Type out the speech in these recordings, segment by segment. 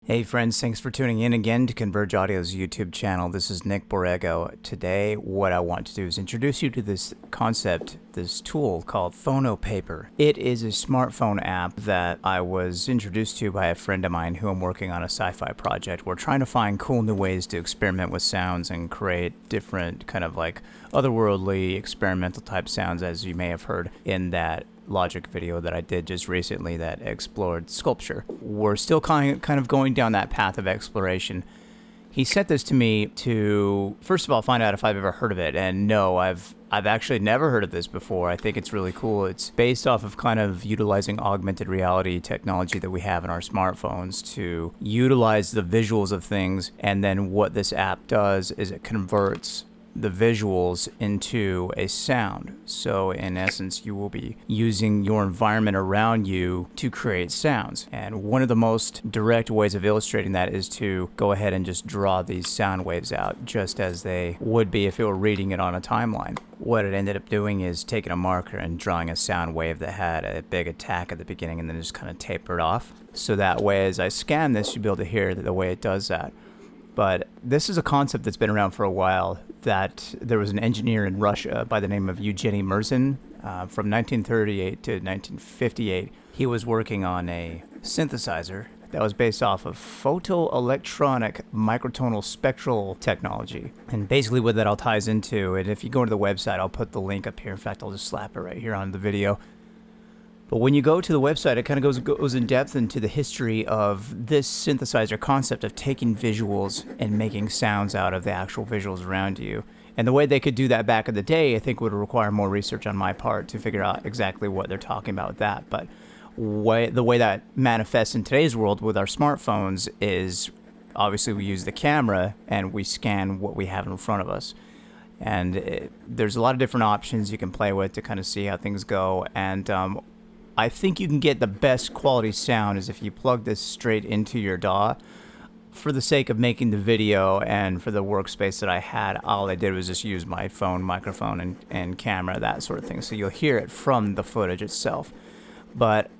Hey friends, thanks for tuning in again to Converge Audio's YouTube channel. This is Nick Borrego. Today, what I want to do is introduce you to this concept, this tool called PhonoPaper. It is a smartphone app that I was introduced to by a friend of mine who I'm working on a sci-fi project. We're trying to find cool new ways to experiment with sounds and create different kind of like otherworldly experimental type sounds, as you may have heard in that Logic video that I did just recently that explored sculpture. We're still kind of going down that path of exploration. He sent this to me to, first of all, find out if I've ever heard of it, and no, I've actually never heard of this before. I think it's really cool. It's based off of kind of utilizing augmented reality technology that we have in our smartphones to utilize the visuals of things, and then what this app does is it converts the visuals into a sound. So in essence, you will be using your environment around you to create sounds. And one of the most direct ways of illustrating that is to go ahead and just draw these sound waves out, just as they would be if you were reading it on a timeline. What it ended up doing is taking a marker and drawing a sound wave that had a big attack at the beginning and then just kind of tapered off. So that way, as I scan this, you'll be able to hear the way it does that. But this is a concept that's been around for a while, that there was an engineer in Russia by the name of Evgeny Mirzin from 1938 to 1958. He was working on a synthesizer that was based off of photoelectronic microtonal spectral technology. And basically what that all ties into, and if you go to the website, I'll put the link up here. In fact, I'll just slap it right here on the video. But when you go to the website, it kind of goes in depth into the history of this synthesizer concept of taking visuals and making sounds out of the actual visuals around you. And the way they could do that back in the day, I think would require more research on my part to figure out exactly what they're talking about with that. But the way that manifests in today's world with our smartphones is obviously we use the camera and we scan what we have in front of us. And there's a lot of different options you can play with to kind of see how things go. And I think you can get the best quality sound is if you plug this straight into your DAW. For the sake of making the video and for the workspace that I had, all I did was just use my phone, microphone, and camera, that sort of thing. So you'll hear it from the footage itself. But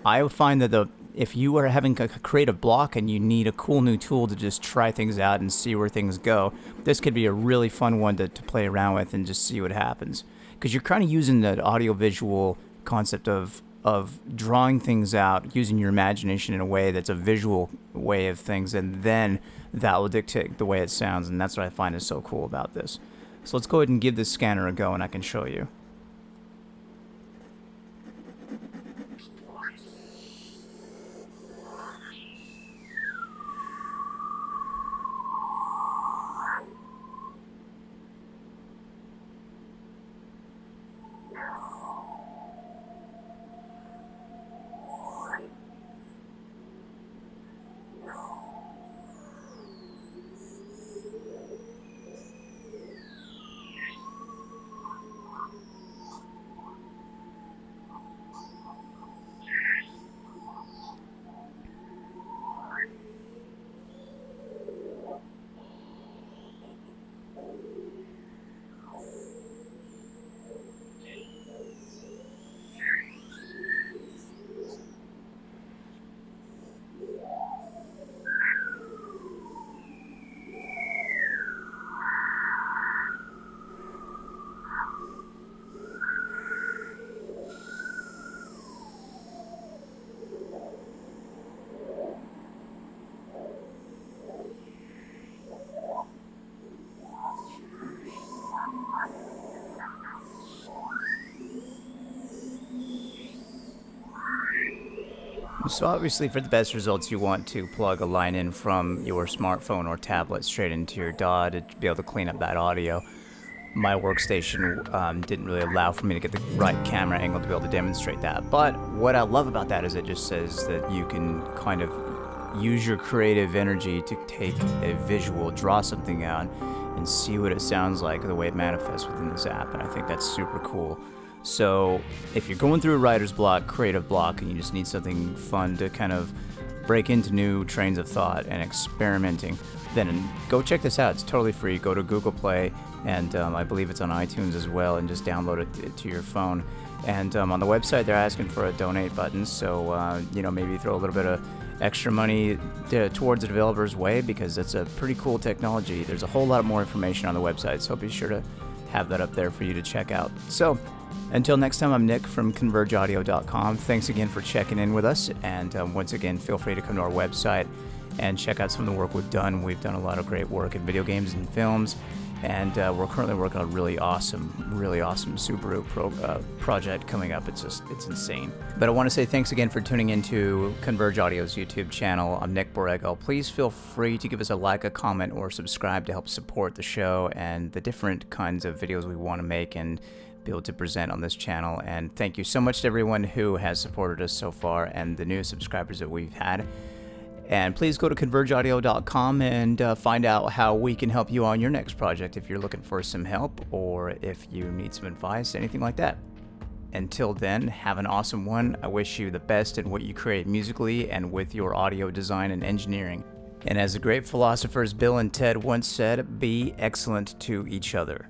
I find that if you are having a creative block and you need a cool new tool to just try things out and see where things go, this could be a really fun one to play around with and just see what happens. Because you're kind of using the audio-visual concept of drawing things out, using your imagination in a way that's a visual way of things, and then that will dictate the way it sounds, and that's what I find is so cool about this. So let's go ahead and give this scanner a go, and I can show you. So obviously for the best results you want to plug a line in from your smartphone or tablet straight into your DAW to be able to clean up that audio. My workstation didn't really allow for me to get the right camera angle to be able to demonstrate that. But what I love about that is it just says that you can kind of use your creative energy to take a visual, draw something out, and see what it sounds like the way it manifests within this app. And I think that's super cool. So if you're going through a writer's block, creative block, and you just need something fun to kind of break into new trains of thought and experimenting, then go check this out. It's totally free. Go to Google Play, and I believe it's on iTunes as well, and just download it to your phone. And on the website, they're asking for a donate button, so maybe throw a little bit of extra money towards the developer's way, because it's a pretty cool technology. There's a whole lot more information on the website, so be sure to have that up there for you to check out. So until next time, I'm Nick from convergeaudio.com. Thanks again for checking in with us, and once again, feel free to come to our website and check out some of the work we've done. We've done a lot of great work in video games and films, and we're currently working on a really awesome Subaru project coming up. It's insane. But I want to say thanks again for tuning into Converge Audio's YouTube channel. I'm Nick Borrego. Please feel free to give us a like, a comment, or subscribe to help support the show and the different kinds of videos we want to make and be able to present on this channel. And thank you so much to everyone who has supported us so far and the new subscribers that we've had. And please go to convergeaudio.com and find out how we can help you on your next project if you're looking for some help or if you need some advice, anything like that. Until then, have an awesome one. I wish you the best in what you create musically and with your audio design and engineering. And as the great philosophers Bill and Ted once said, be excellent to each other.